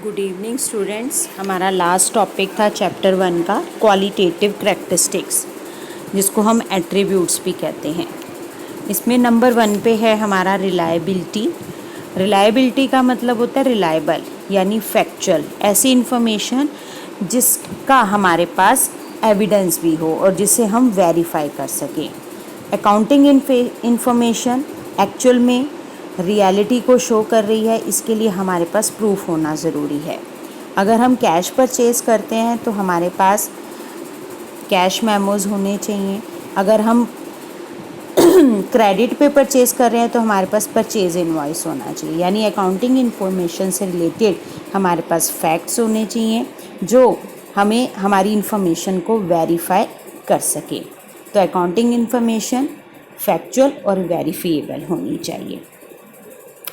Good evening students. हमारा last topic था chapter 1 का क्वालिटेटिव कैरेक्टरिस्टिक्स, जिसको हम एट्रीब्यूट्स भी कहते हैं। इसमें नंबर 1 पे है हमारा रिलायबिलिटी। रिलायबिलिटी का मतलब होता है रिलायबल यानी फैक्चुअल, ऐसी इन्फॉर्मेशन जिसका हमारे पास एविडेंस भी हो और जिसे हम वेरीफाई कर सकें। अकाउंटिंग इन्फॉर्मेशन एक्चुअल में रियलिटी को शो कर रही है, इसके लिए हमारे पास प्रूफ होना ज़रूरी है। अगर हम कैश परचेज़ करते हैं तो हमारे पास कैश मेमोज़ होने चाहिए। अगर हम क्रेडिट पे परचेज़ कर रहे हैं तो हमारे पास परचेज़ इनवॉइस होना चाहिए। यानी अकाउंटिंग इन्फॉर्मेशन से रिलेटेड हमारे पास फैक्ट्स होने चाहिए जो हमें हमारी इन्फॉर्मेशन को वेरीफाई कर सके। तो अकाउंटिंग इन्फॉर्मेशन फैक्चुअल और वेरीफिएबल होनी चाहिए।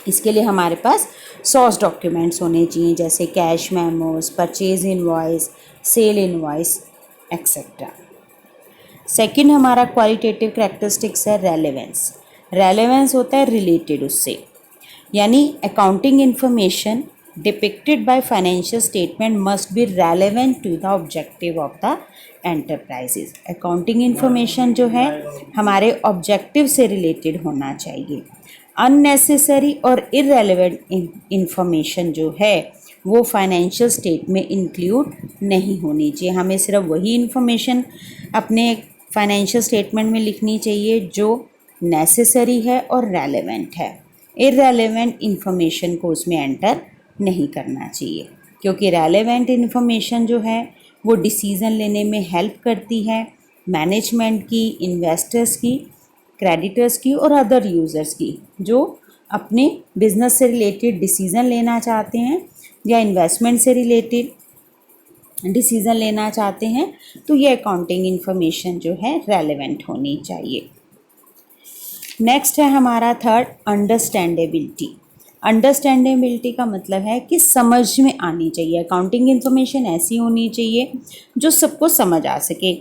इसके लिए हमारे पास सोर्स डॉक्यूमेंट्स होने चाहिए, जैसे cash memos, purchase invoice, sale invoice etcetera. Second हमारा क्वालिटेटिव कैरेक्टरिस्टिक्स है रेलेवेंस। रेलेवेंस होता है रिलेटेड उससे, यानी accounting information depicted by financial statement must be relevant to the objective of the enterprises. Accounting information जो है हमारे ऑब्जेक्टिव से रिलेटेड होना चाहिए। अननेसेसरी और इररेलेवेंट इंफॉर्मेशन जो है वो फाइनेंशियल स्टेट में इंक्लूड नहीं होनी चाहिए। हमें सिर्फ वही इंफॉर्मेशन अपने फाइनेंशियल स्टेटमेंट में लिखनी चाहिए जो नेसेसरी है और रेलेवेंट है। इररेलेवेंट इंफॉर्मेशन को उसमें एंटर नहीं करना चाहिए, क्योंकि रेलेवेंट इंफॉर्मेशन जो है वो डिसीज़न लेने में हेल्प करती है मैनेजमेंट की, इन्वेस्टर्स की, क्रेडिटर्स की और अदर यूज़र्स की, जो अपने बिजनेस से रिलेटेड डिसीज़न लेना चाहते हैं या इन्वेस्टमेंट से रिलेटेड डिसीज़न लेना चाहते हैं। तो ये अकाउंटिंग इन्फॉर्मेशन जो है रेलेवेंट होनी चाहिए। नेक्स्ट है हमारा थर्ड अंडरस्टैंडेबिलिटी। अंडरस्टैंडेबिलिटी का मतलब है कि समझ में आनी चाहिए। अकाउंटिंग इन्फॉर्मेशन ऐसी होनी चाहिए जो सबको समझ आ सके।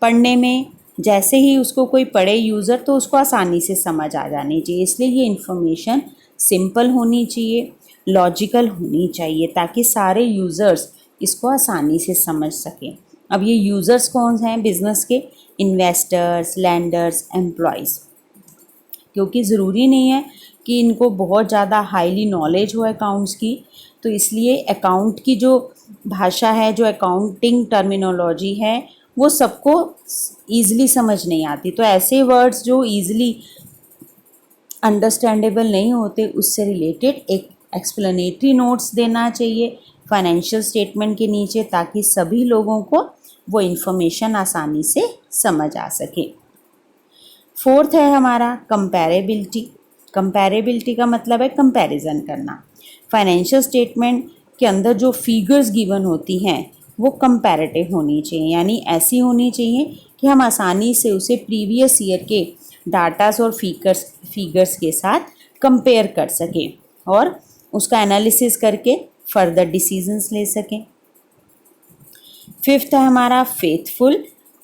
पढ़ने में जैसे ही उसको कोई पढ़े यूज़र तो उसको आसानी से समझ आ जानी चाहिए। इसलिए ये इन्फॉर्मेशन सिंपल होनी चाहिए, लॉजिकल होनी चाहिए, ताकि सारे यूज़र्स इसको आसानी से समझ सकें। अब ये यूज़र्स कौन हैं बिज़नेस के? Investors, landers, employees. क्योंकि ज़रूरी नहीं है कि इनको बहुत ज़्यादा हाईली नॉलेज हो अकाउंट्स की, तो इसलिए अकाउंट की जो भाषा है, जो अकाउंटिंग टर्मिनोलॉजी है, वो सबको ईज़िली समझ नहीं आती। तो ऐसे वर्ड्स जो ईज़िली अंडरस्टैंडेबल नहीं होते, उससे रिलेटेड एक एक्सप्लेनेटरी नोट्स देना चाहिए फाइनेंशियल स्टेटमेंट के नीचे, ताकि सभी लोगों को वो इन्फॉर्मेशन आसानी से समझ आ सके। फोर्थ है हमारा कंपैरेबिलिटी। कंपैरेबिलिटी का मतलब है कंपैरिजन करना। फाइनेंशियल स्टेटमेंट के अंदर जो फिगर्स गिवन होती हैं वो कंपैरेटिव होनी चाहिए, यानी ऐसी होनी चाहिए कि हम आसानी से उसे प्रीवियस ईयर के डाटास और फिगर्स के साथ कंपेयर कर सकें और उसका एनालिसिस करके फर्दर डिसीजंस ले सकें। फिफ्थ है हमारा फेथफुल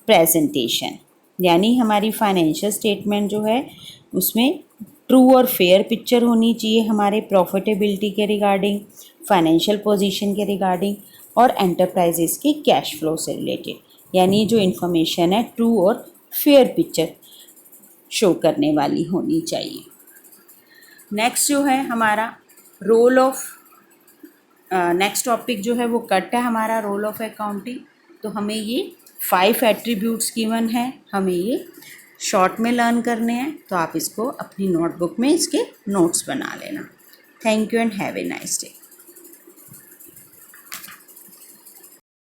प्रेजेंटेशन, यानी हमारी फाइनेंशियल स्टेटमेंट जो है उसमें ट्रू और फेयर पिक्चर होनी चाहिए हमारे प्रॉफिटेबिलिटी के रिगार्डिंग, फाइनेंशियल पोजीशन के रिगार्डिंग और एंटरप्राइजेस की कैश फ्लो से रिलेटेड। यानी जो इन्फॉर्मेशन है ट्रू और फेयर पिक्चर शो करने वाली होनी चाहिए। नेक्स्ट जो है हमारा रोल ऑफ नेक्स्ट टॉपिक जो है वो कट है हमारा रोल ऑफ अकाउंटिंग। तो हमें ये 5 एट्रीब्यूट्स गिवन है, हमें ये शॉर्ट में लर्न करने हैं। तो आप इसको अपनी नोटबुक में इसके नोट्स बना लेना। Thank you and have a nice day.